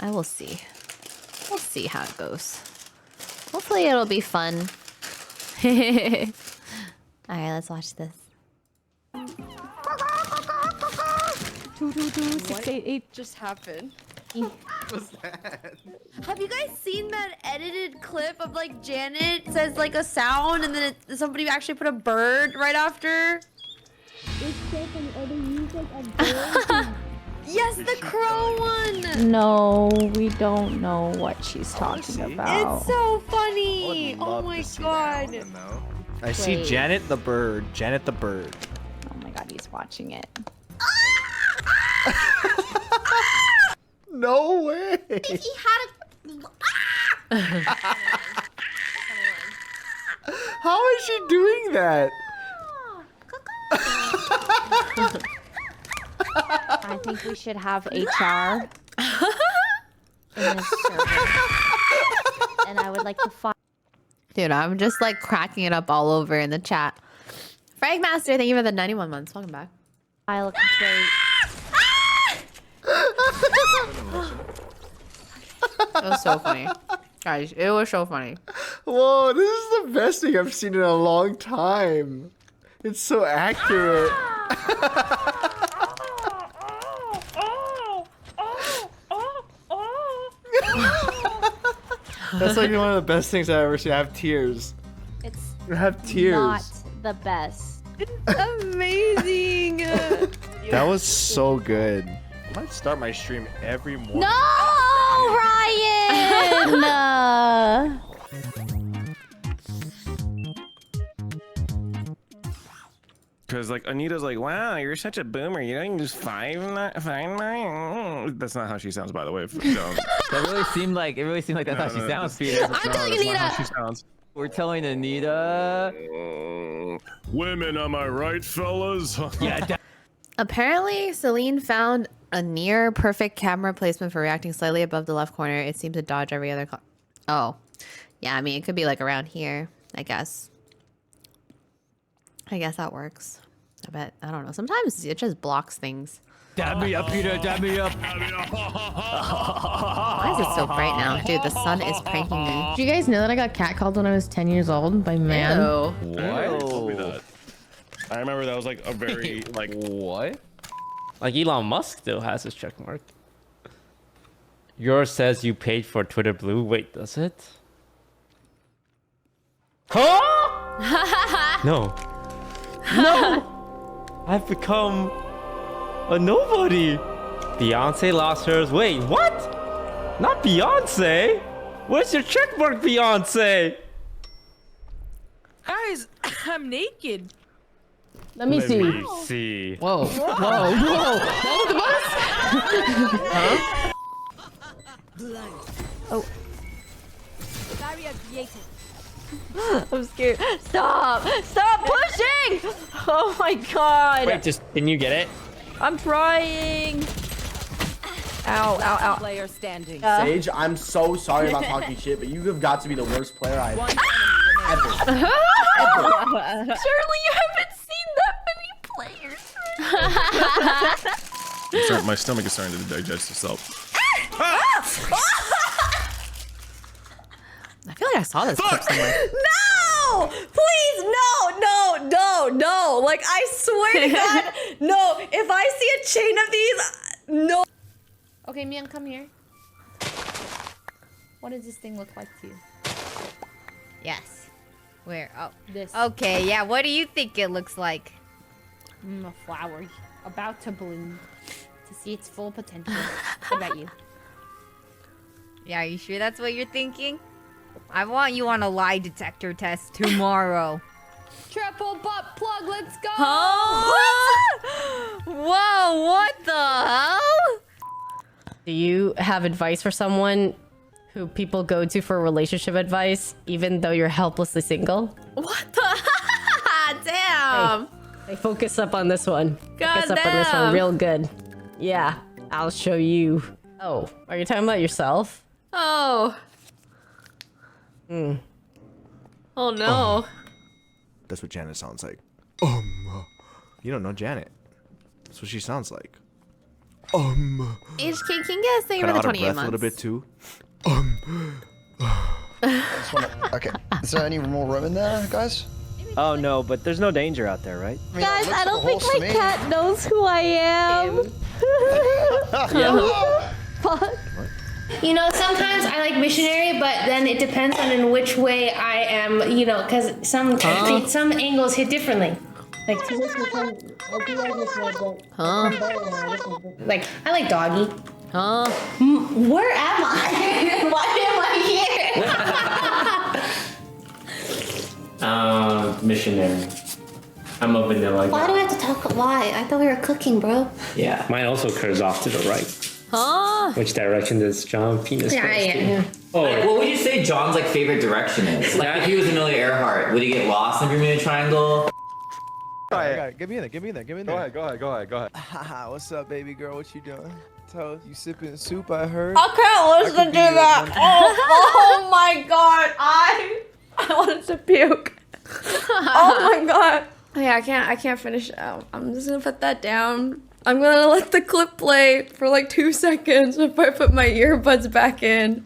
I will see. We'll see how it goes. Hopefully it'll be fun. Alright, let's watch this. 222-688 just happened. What's that? Have you guys seen that edited clip of like Janet says like a sound and then somebody actually put a bird right after? It's so funny. Or they use like a bird. Yes, the crow one. No, we don't know what she's talking about. It's so funny. Oh my god. I see Janet the bird. Janet the bird. Oh my god, he's watching it. No way. He had a. How is she doing that? I think we should have HR in this server. And I would like to find. Dude, I'm just like cracking it up all over in the chat. Frank Master, thank you for the 91 months. Welcome back. I look great. It was so funny. Guys, it was so funny. Whoa, this is the best thing I've seen in a long time. It's so accurate. That's like one of the best things I've ever seen. I have tears. It's I have tears. not the best. Amazing. That was so good. I might start my stream every morning. No, Ryan! Because like Anita's like, wow, you're such a boomer. You don't use 5'9". That's not how she sounds, by the way. That really seemed like that's how she sounds, Peter. I'm telling Anita. How she sounds. We're telling Anita. Women, am I right, fellas? Yeah. Apparently, Celine found a near perfect camera placement for reacting slightly above the left corner. It seemed to dodge every other Oh. Yeah, I mean, it could be like around here, I guess. I guess that works. I bet. I don't know. Sometimes it just blocks things. Dab me up, Peter. Dab me up. Why is it so bright now? Dude, the sun is pranking me. Did you guys know that I got catcalled when I was 10 years old by man? Ew. What? Told me that. I remember that was like a very like What? Like Elon Musk still has his check mark. Yours says you paid for Twitter Blue. Wait, does it? Huh? No. No! I've become a nobody. Beyonce lost hers. Wait, what? Not Beyonce. Where's your check mark, Beyonce? Guys, I'm naked. Let me see. See. Whoa. Whoa. Whoa. Hold the bus? Huh? Oh. Barrier created. I'm scared. Stop! Stop pushing! Oh my god! Wait, just can you get it? I'm trying. Ow! Ow! Ow! Player standing. Sage, I'm so sorry about talking shit, but you have got to be the worst player I've ever. Surely you haven't seen that many players. my stomach is starting to digest itself. I feel like I saw this clip somewhere. No! Please, no! Like, I swear to God, no. If I see a chain of these, no. Okay, Miyoung, come here. What does this thing look like to you? Yes. Where? Oh, This. okay. Yeah. What do you think it looks like? A flower about to bloom to see its full potential. What about you? Yeah. Are you sure that's what you're thinking? I want you on a lie detector test tomorrow. Triple butt plug, let's go! Huh? Whoa, what the hell? Do you have advice for someone who people go to for relationship advice, even though you're helplessly single? What the? Damn. Hey, focus up on this one. God Focus up on this damn. one real good. Yeah, I'll show you. Oh, are you talking about yourself? Oh. Oh no. That's what Janet sounds like. You don't know Janet. That's what she sounds like. HK Kingas, thank you for the 28 months. A little bit too. Okay. Is there any more room in there, guys? Oh no, but there's no danger out there, right? Guys, I don't think my cat knows who I am. Fuck. You know, sometimes I like missionary, but then it depends on in which way I am, you know, because some angles hit differently. Like, like I like doggy. Where am I? Why am I here? Missionary. I'm a vanilla. Why do we have to talk? Why? I thought we were cooking, bro. Yeah. Mine also curves off to the right. Which direction does John penis goes to? Oh, like, what would you say John's like favorite direction is? Like if he was Amelia Earhart, would he get lost in the Bermuda Triangle? Get me in there. Get me in there. Get me in there. Go ahead. Haha, what's up, baby girl? What you doing? Toast, you sipping soup? I heard. I can't listen to that. Oh my god, I wanted to puke. Oh my god. Yeah, I can't finish. I'm just gonna put that down. I'm gonna let the clip play for like 2 seconds before I put my earbuds back in.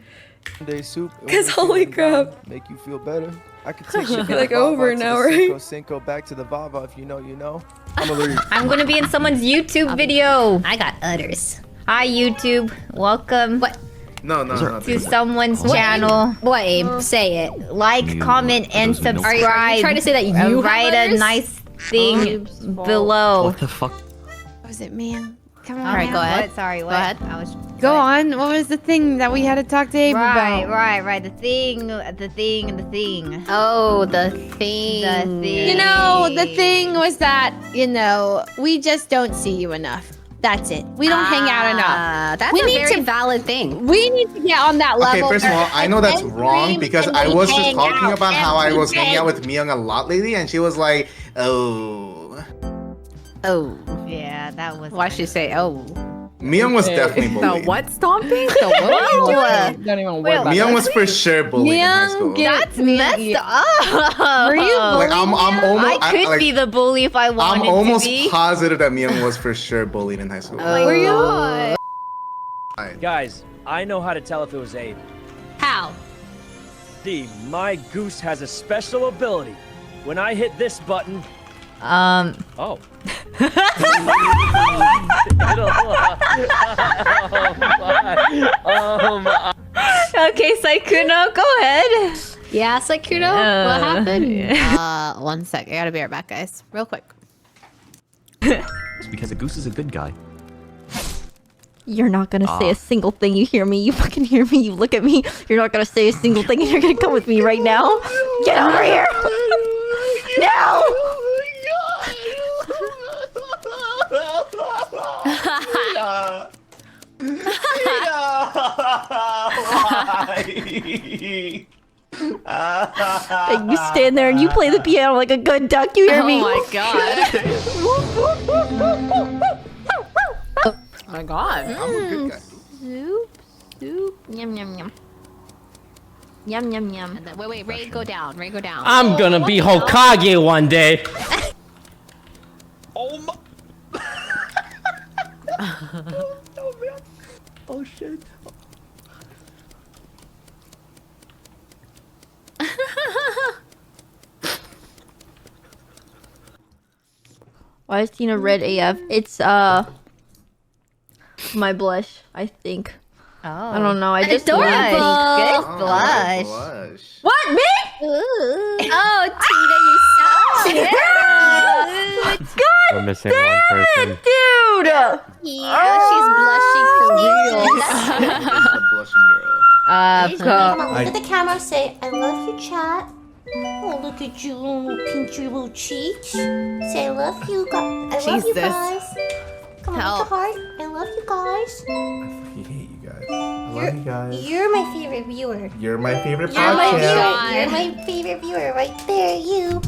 Day soup. Cause holy crap. Make you feel better. I could take you like over now, right? Cinco back to the Vava if you know, you know. I'm gonna be in someone's YouTube video. I got udders. Hi YouTube, welcome. What? No. To someone's channel. What, Abe? Say it. Like, comment, and subscribe. Are you trying to say that you write a nice thing below. What the fuck? Was it man? Come on. All right, man. go ahead. What? Sorry, what? Go ahead. Go on. What was the thing that we had to talk to Abe about? Right. The thing. Oh, the thing. You know, the thing was that, you know, we just don't see you enough. That's it. We don't hang out enough. That's a very valid thing. We need to get on that level. Okay, first of all, I know that's wrong because I was just talking about how I was hanging out with Miyoung a lot lately, and she was like, oh. Yeah, that was. Why'd she say, oh? Miyoung was definitely bullied. The what stomping? The what? Don't even worry about Miyoung was for sure bullied in high school. That's messed up. Were you bullied? Like, I'm almost. I could be the bully if I wanted I'm almost to be. positive that Miyoung was for sure bullied in high school. Were you? Guys, I know how to tell if it was Abe. How? See, my goose has a special ability. When I hit this button. Oh. Okay, Sykkuno, go ahead. Yeah, Sykkuno, what happened? 1 sec. I gotta be right back, guys. Real quick. It's because a goose is a good guy. You're not gonna say a single thing. You hear me? You fucking hear me? You look at me. You're not gonna say a single thing, and you're gonna come with me right now. Get over here! No! You stand there and you play the piano like a good duck. You hear me? Oh my god. Oh my god. I'm a good guy. Soup. Yum, yum, yum. Yum, yum, yum. Wait, Ray, go down. I'm gonna be Hokage one day. Oh my. Oh shit. Why is Tina red AF? It's my blush, I think. Oh. I don't know. I just Adorable. Good blush. What, me? Oh, Tina, you so cute. God, We're missing one person. dude. Yeah, she's blushing for real. The blushing girl. Look at the camera. Say, I love you, chat. Oh, look at you, little pinchy little cheeks. Say, I love you, guys. I love you guys. Come on, make a heart. I love you guys. I hate you guys. I love you guys. You're my favorite viewer. You're my favorite You're my podcast. favorite viewer right there, you.